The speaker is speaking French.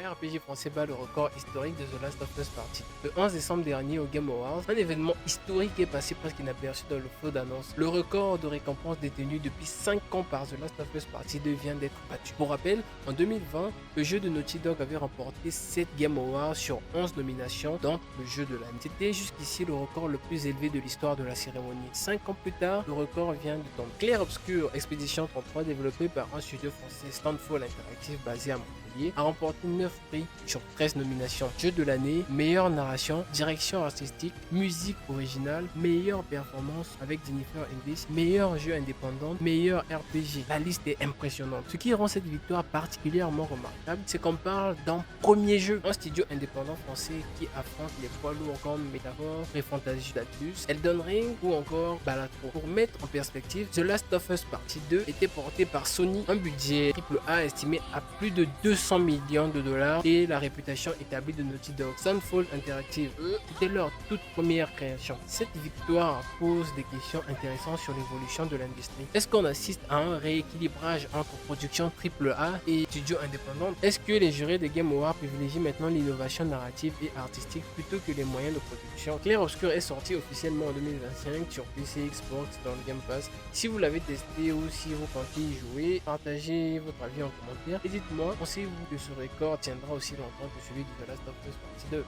RPG français bat le record historique de The Last of Us Partie 2. Le 11 décembre dernier au Game Awards, un événement historique est passé presque inaperçu dans le flot d'annonces. Le record de récompenses détenu depuis 5 ans par The Last of Us Partie 2 vient d'être battu. Pour rappel, en 2020, le jeu de Naughty Dog avait remporté 7 Game Awards sur 11 nominations, dont le jeu de l'année. C'était jusqu'ici le record le plus élevé de l'histoire de la cérémonie. 5 ans plus tard, le record vient de tomber. Clair Obscur Expedition 33, développé par un studio français Standfall Interactive basé à Montpellier, a remporté 9 prix sur 13 nominations. Jeu de l'année, meilleure narration, direction artistique, musique originale, meilleure performance avec Jennifer English, meilleur jeu indépendant, meilleur RPG. La liste est impressionnante. Ce qui rend cette victoire particulièrement remarquable, c'est qu'on parle d'un premier jeu, un studio indépendant français qui affronte les poids lourds comme Metaphor, Fantasy Datus, Elden Ring ou encore Balatro. Pour mettre en perspective, The Last of Us Partie 2 était porté par Sony, un budget AAA estimé à plus de 200 millions de dollars et la réputation établie de Naughty Dog. Sunfall Interactive, c'était leur toute première création. Cette victoire pose des questions intéressantes sur l'évolution de l'industrie. Est-ce qu'on assiste à un rééquilibrage entre production AAA et studio indépendant? Est-ce que les jurés des Game Awards privilégient maintenant l'innovation narrative et artistique plutôt que les moyens de production? Clair Obscur est sorti officiellement en 2025 sur PC, Xbox, dans le Game Pass. Si vous l'avez testé ou si vous comptez y jouer, partagez votre avis en commentaire et dites-moi, pensez-vous que ce record tiendra aussi longtemps que celui de The Last of Us Partie 2?